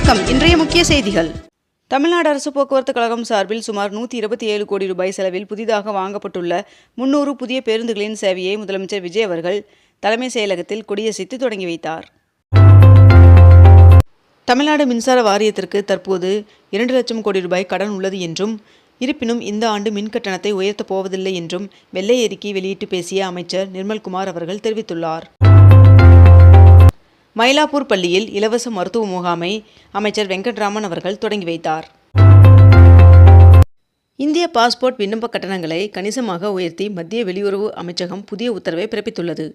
வணக்கம். இன்றைய முக்கிய செய்திகள். தமிழ்நாடு அரசு போக்குவரத்து கழகம் சார்பில் சுமார் 127 கோடி ரூபாய் செலவில் புதிதாக வாங்கப்பட்டுள்ள 300 புதிய பேருந்துகளின் சேவையை முதலமைச்சர் விஜய் அவர்கள் தலைமை செயலகத்தில் கொடியசைத்து தொடங்கி வைத்தார். தமிழ்நாடு மின்சார வாரியத்திற்கு தற்போது 2 லட்சம் கோடி ரூபாய் கடன் உள்ளது என்றும், இருப்பினும் இந்த ஆண்டு மின் கட்டணத்தை உயர்த்தப் போவதில்லை என்றும் வெள்ளை அறிக்கை வெளியிட்டு பேசிய அமைச்சர் நிர்மல்குமார் அவர்கள் தெரிவித்துள்ளார். மயிலாப்பூர் பள்ளியில் இலவச மருத்துவ முகாமை அமைச்சர் வெங்கட்ராமன் அவர்கள் தொடங்கி வைத்தார். இந்திய பாஸ்போர்ட் விண்ணப்ப கட்டணங்களை கணிசமாக உயர்த்தி மத்திய வெளியுறவு அமைச்சகம் புதிய உத்தரவை பிறப்பித்துள்ளது.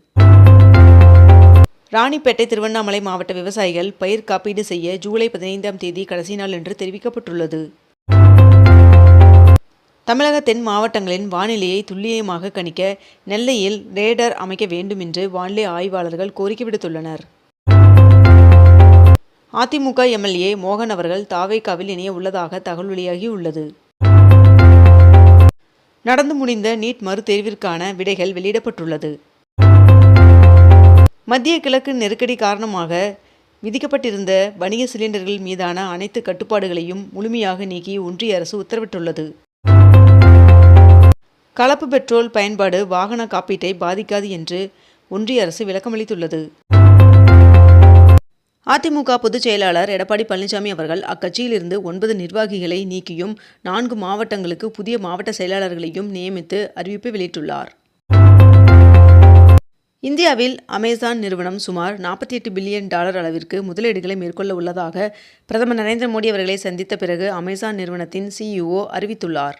ராணிப்பேட்டை திருவண்ணாமலை மாவட்ட விவசாயிகள் பயிர் காப்பீடு செய்ய ஜூலை 15ஆம் தேதி கடைசி நாள் என்று தெரிவிக்கப்பட்டுள்ளது. தமிழக தென் மாவட்டங்களின் வானிலையை துல்லியமாக கணிக்க நெல்லையில் ரேடார் அமைக்க வேண்டும் என்று வானிலை ஆய்வாளர்கள் கோரிக்கை விடுத்துள்ளனர். அதிமுக எம்எல்ஏ மோகன் அவர்கள் தாவேகாவில் இணைய உள்ளதாக தகவல் வெளியாகியுள்ளது. நடந்து முடிந்த நீட் மறுதேர்விற்கான விடைகள் வெளியிடப்பட்டுள்ளது. மத்திய கிழக்கு நெருக்கடி காரணமாக விதிக்கப்பட்டிருந்த வணிக சிலிண்டர்கள் மீதான அனைத்து கட்டுப்பாடுகளையும் முழுமையாக நீக்கி ஒன்றிய அரசு உத்தரவிட்டுள்ளது. கலப்பு பெட்ரோல் பயன்பாடு வாகன காப்பீட்டை பாதிக்காது என்று ஒன்றிய அரசு விளக்கமளித்துள்ளது. அதிமுக பொதுச் செயலாளர் எடப்பாடி பழனிசாமி அவர்கள் அக்கட்சியிலிருந்து 9 நிர்வாகிகளை நீக்கியும் 4 மாவட்டங்களுக்கு புதிய மாவட்ட செயலாளர்களையும் நியமித்து அறிவிப்பை வெளியிட்டுள்ளார். இந்தியாவில் அமேசான் நிறுவனம் சுமார் $48 பில்லியன் அளவிற்கு முதலீடுகளை மேற்கொள்ள உள்ளதாக பிரதமர் நரேந்திர மோடி அவர்களை சந்தித்த பிறகு அமேசான் நிறுவனத்தின் CEO அறிவித்துள்ளார்.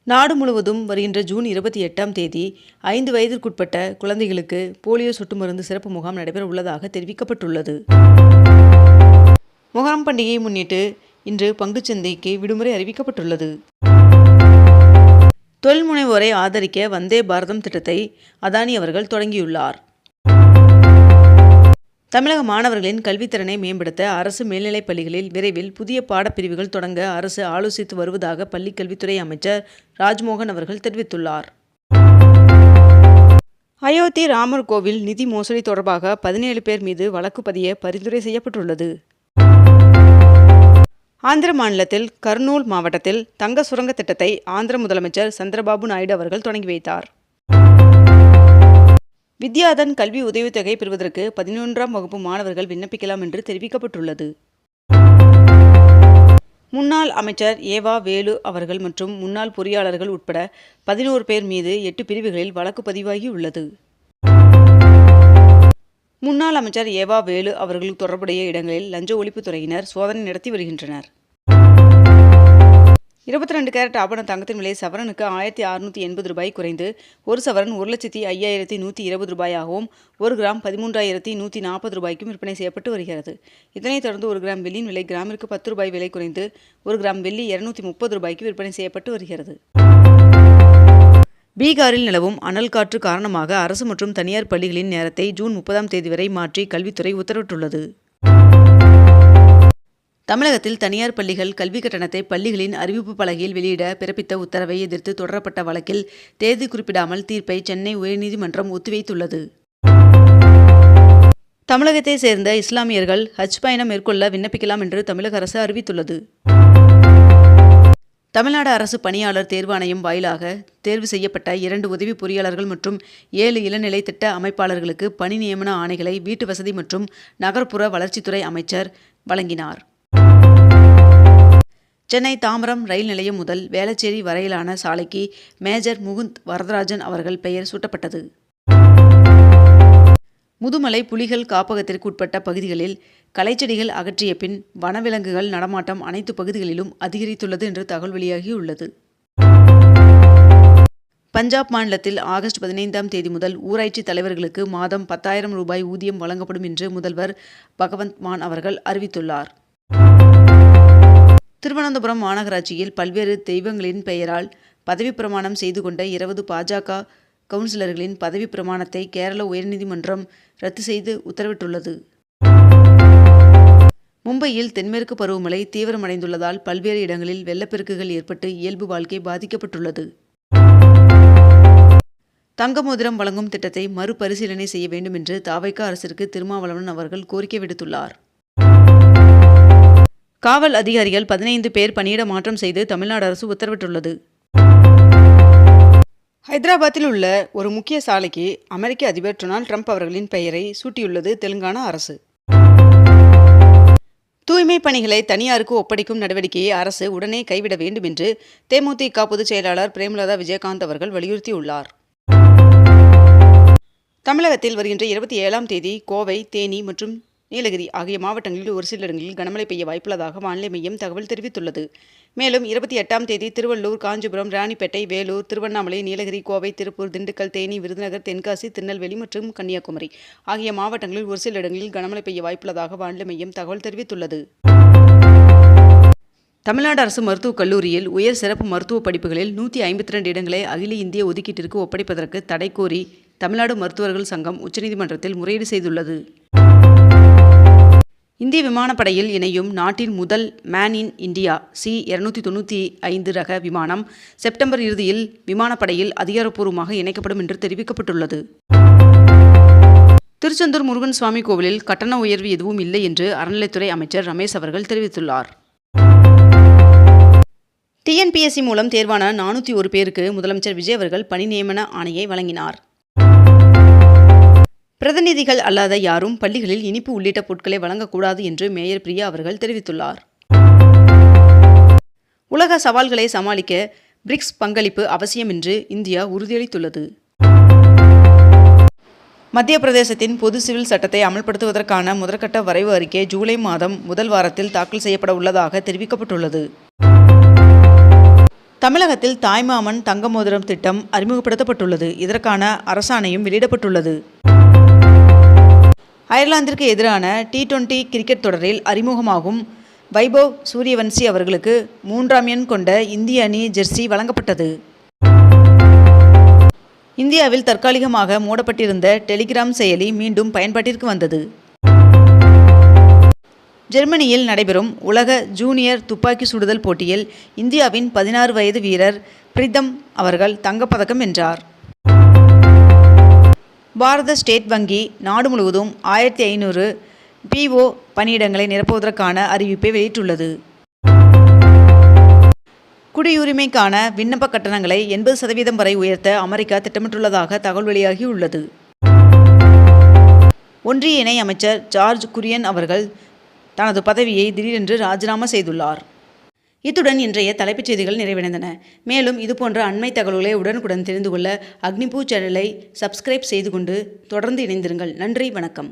நாடு முழுவதும் வருகின்ற ஜூன் 28ஆம் தேதி 5 வயதிற்குட்பட்ட குழந்தைகளுக்கு போலியோ சொட்டு மருந்து சிறப்பு முகாம் நடைபெற உள்ளதாக தெரிவிக்கப்பட்டுள்ளது. மொஹரம் பண்டிகையை முன்னிட்டு இன்று பங்குச்சந்தைக்கு விடுமுறை அறிவிக்கப்பட்டுள்ளது. தொழில் முனைவோரை ஆதரிக்க வந்தே பாரதம் திட்டத்தை அதானி அவர்கள் தொடங்கியுள்ளார். தமிழக மாணவர்களின் கல்வித்திறனை மேம்படுத்த அரசு மேல்நிலைப் பள்ளிகளில் விரைவில் புதிய பாடப்பிரிவுகள் தொடங்க அரசு ஆலோசித்து வருவதாக பள்ளிக்கல்வித்துறை அமைச்சர் ராஜ்மோகன் அவர்கள் தெரிவித்துள்ளார். அயோத்தி ராமர் கோவில் நிதி மோசடி தொடர்பாக 17 பேர் மீது வழக்கு பதிய பரிந்துரை செய்யப்பட்டுள்ளது. ஆந்திர மாநிலத்தில் கர்னூல் மாவட்டத்தில் தங்க சுரங்க திட்டத்தை ஆந்திர முதலமைச்சர் சந்திரபாபு நாயுடு அவர்கள் தொடங்கி வைத்தார். வித்யாதன் கல்வி உதவித்தொகை பெறுவதற்கு 11ஆம் வகுப்பு மாணவர்கள் விண்ணப்பிக்கலாம் என்று தெரிவிக்கப்பட்டுள்ளது. முன்னாள் அமைச்சர் ஏவா வேலு அவர்கள் மற்றும் முன்னாள் பொறியாளர்கள் உட்பட 11 பேர் மீது 8 பிரிவுகளில் வழக்கு பதிவாகியுள்ளது. முன்னாள் அமைச்சர் ஏவா வேலு அவர்களுக்கு தொடர்புடைய இடங்களில் லஞ்ச ஒழிப்புத்துறையினர் சோதனை நடத்தி வருகின்றனர். 22 கேரட் ஆபண தங்கத்தின் விலை சவரனுக்கு 1680 ரூபாய் குறைந்து 1 சவரன் 1,05,120 ரூபாயாகவும் 1 கிராம் 13,140 ரூபாய்க்கும் விற்பனை செய்யப்பட்டு வருகிறது. இதனைத் தொடர்ந்து 1 கிராம் வெள்ளியின் விலை கிராமிற்கு 10 ரூபாய் விலை குறைந்து 1 கிராம் வெள்ளி 230 ரூபாய்க்கு விற்பனை செய்யப்பட்டு வருகிறது. பீகாரில் நிலவும் அனல் காற்று காரணமாக அரசு மற்றும் தனியார் பள்ளிகளின் நேரத்தை ஜூன் 30ஆம் தேதி வரை மாற்றி கல்வித்துறை உத்தரவிட்டுள்ளது. தமிழகத்தில் தனியார் பள்ளிகள் கல்வி கட்டணத்தை பள்ளிகளின் அறிவிப்பு பலகையில் வெளியிட பிறப்பித்த உத்தரவை எதிர்த்து தொடரப்பட்ட வழக்கில் தேதி குறிப்பிடாமல் தீர்ப்பை சென்னை உயர்நீதிமன்றம் ஒத்திவைத்துள்ளது. தமிழகத்தை சேர்ந்த இஸ்லாமியர்கள் ஹஜ் பயணம் மேற்கொள்ள விண்ணப்பிக்கலாம் என்று தமிழக அரசு அறிவித்துள்ளது. தமிழ்நாடு அரசு பணியாளர் தேர்வாணையம் வாயிலாக தேர்வு செய்யப்பட்ட 2 உதவி பொறியாளர்கள் மற்றும் 7 இளநிலை திட்ட அமைப்பாளர்களுக்கு பணி நியமன ஆணைகளை வீட்டு வசதி மற்றும் நகர்ப்புற வளர்ச்சித்துறை அமைச்சர் வழங்கினார். சென்னை தாம்பரம் ரயில் நிலையம் முதல் வேளச்சேரி வரையிலான சாலைக்கு மேஜர் முகுந்த் வரதராஜன் அவர்கள் பெயர் சூட்டப்பட்டது. முதுமலை புலிகள் காப்பகத்திற்கு உட்பட்ட பகுதிகளில் களைச்செடிகள் அகற்றிய பின் வனவிலங்குகள் நடமாட்டம் அனைத்து பகுதிகளிலும் அதிகரித்துள்ளது என்று தகவல் வெளியாகியுள்ளது. பஞ்சாப் மாநிலத்தில் ஆகஸ்ட் 15ஆம் தேதி முதல் ஊராட்சி தலைவர்களுக்கு மாதம் 10,000 ரூபாய் ஊதியம் வழங்கப்படும் என்று முதல்வர் பகவந்த் மான் அவர்கள் அறிவித்துள்ளார். திருவனந்தபுரம் மாநகராட்சியில் பல்வேறு தெய்வங்களின் பெயரால் பதவி பிரமாணம் செய்து கொண்ட 20 பாஜக கவுன்சிலர்களின் பதவி பிரமாணத்தை கேரள உயர்நீதிமன்றம் ரத்து செய்து உத்தரவிட்டுள்ளது. மும்பையில் தென்மேற்கு பருவமழை தீவிரமடைந்துள்ளதால் பல்வேறு இடங்களில் வெள்ளப்பெருக்குகள் ஏற்பட்டு இயல்பு வாழ்க்கை பாதிக்கப்பட்டுள்ளது. தங்க மோதிரம் வழங்கும் திட்டத்தை மறுபரிசீலனை செய்ய வேண்டும் என்று தாவைக்கா அரசிற்கு திருமாவளவன் அவர்கள் கோரிக்கை விடுத்துள்ளார். காவல் அதிகாரிகள் 15 பேர் பணியிட மாற்றம் செய்து தமிழ்நாடு அரசு உத்தரவிட்டுள்ளது. ஹைதராபாத்தில் உள்ள ஒரு முக்கிய சாலைக்கு அமெரிக்க அதிபர் டொனால்ட் ட்ரம்ப் அவர்களின் பெயரை சூட்டியுள்ளது தெலுங்கானா அரசு. தூய்மை பணிகளை தனியாருக்கு ஒப்படைக்கும் நடவடிக்கையை அரசு உடனே கைவிட வேண்டும் என்று தேமுதிக பொதுச் செயலாளர் பிரேமலதா விஜயகாந்த் அவர்கள் வலியுறுத்தியுள்ளார். தமிழகத்தில் வருகின்ற 27ஆம் தேதி கோவை, தேனி மற்றும் நீலகிரி ஆகிய மாவட்டங்களில் ஒரு சில இடங்களில் கனமழை பெய்ய வாய்ப்புள்ளதாக வானிலை மையம் தகவல் தெரிவித்துள்ளது. மேலும் 28ஆம் தேதி திருவள்ளூர், காஞ்சிபுரம், ராணிப்பேட்டை, வேலூர், திருவண்ணாமலை, நீலகிரி, கோவை, திருப்பூர், திண்டுக்கல், தேனி, விருதுநகர், தென்காசி, திருநெல்வேலி மற்றும் கன்னியாகுமரி ஆகிய மாவட்டங்களில் ஒரு சில இடங்களில் கனமழை பெய்ய வாய்ப்புள்ளதாக வானிலை மையம் தகவல் தெரிவித்துள்ளது. தமிழ்நாடு அரசு மருத்துவக் கல்லூரியில் உயர் சிறப்பு மருத்துவ படிப்புகளில் 152 இடங்களை அகில இந்திய ஒதுக்கீட்டிற்கு ஒப்படைப்பதற்கு தடை கோரி தமிழ்நாடு மருத்துவர்கள் சங்கம் உச்சநீதிமன்றத்தில் முறையீடு செய்துள்ளது. இந்திய விமானப்படையில் இணையும் நாட்டின் முதல் மேன் இன் இந்தியா C-295 ரக விமானம் செப்டம்பர் இறுதியில் விமானப்படையில் அதிகாரப்பூர்வமாக இணைக்கப்படும் என்று தெரிவிக்கப்பட்டுள்ளது. திருச்செந்தூர் முருகன் சுவாமி கோவிலில் கட்டண உயர்வு எதுவும் இல்லை என்று அறநிலைத்துறை அமைச்சர் ரமேஷ் அவர்கள் தெரிவித்துள்ளார். TNPSC மூலம் தேர்வான 401 பேருக்கு முதலமைச்சர் விஜய் அவர்கள் பணி நியமன ஆணையை வழங்கினார். பிரதிநிதிகள் அல்லாத யாரும் பள்ளிகளில் இனிப்பு உள்ளிட்ட பொருட்களை வழங்கக்கூடாது என்று மேயர் பிரியா அவர்கள் தெரிவித்துள்ளார். உலக சவால்களை சமாளிக்க பிரிக்ஸ் பங்களிப்பு அவசியம் என்று இந்தியா உறுதியளித்துள்ளது. மத்திய பிரதேசத்தின் பொது சிவில் சட்டத்தை அமல்படுத்துவதற்கான முதற்கட்ட வரைவு அறிக்கை ஜூலை மாதம் முதல் வாரத்தில் தாக்கல் செய்யப்பட உள்ளதாக தெரிவிக்கப்பட்டுள்ளது. தமிழகத்தில் தாய்மாமன் தங்க மோதிரம் திட்டம் அறிமுகப்படுத்தப்பட்டுள்ளது. இதற்கான அரசாணையும் வெளியிடப்பட்டுள்ளது. அயர்லாந்திற்கு எதிரான T20 கிரிக்கெட் தொடரில் அறிமுகமாகும் வைபவ் சூரியவன்சி அவர்களுக்கு 3ஆம் எண் கொண்ட இந்திய அணி ஜெர்சி வழங்கப்பட்டது. இந்தியாவில் தற்காலிகமாக மூடப்பட்டிருந்த டெலிகிராம் செயலி மீண்டும் பயன்பாட்டிற்கு வந்தது. ஜெர்மனியில் நடைபெறும் உலக ஜூனியர் துப்பாக்கி சுடுதல் போட்டியில் இந்தியாவின் 16 வயது வீரர் பிரீத்தம் அவர்கள் தங்கப்பதக்கம் வென்றார். பாரத ஸ்டேட் வங்கி நாடு முழுவதும் 1500 PO பணியிடங்களை நிரப்புவதற்கான அறிவிப்பை வெளியிட்டுள்ளது. குடியுரிமைக்கான விண்ணப்ப கட்டணங்களை 80% வரை உயர்த்த அமெரிக்கா திட்டமிட்டுள்ளதாக தகவல் வெளியாகியுள்ளது. ஒன்றிய இணை அமைச்சர் ஜார்ஜ் குரியன் அவர்கள் தனது பதவியை திடீரென்று ராஜினாமா செய்துள்ளார். இத்துடன் இன்றைய தலைப்புச் செய்திகள் நிறைவடைந்தன. மேலும் இதுபோன்ற அண்மை தகவல்களை உடனுக்குடன் தெரிந்து கொள்ள அக்னிபூ சேனலை சப்ஸ்கிரைப் செய்து கொண்டு தொடர்ந்து இணைந்திருங்கள். நன்றி, வணக்கம்.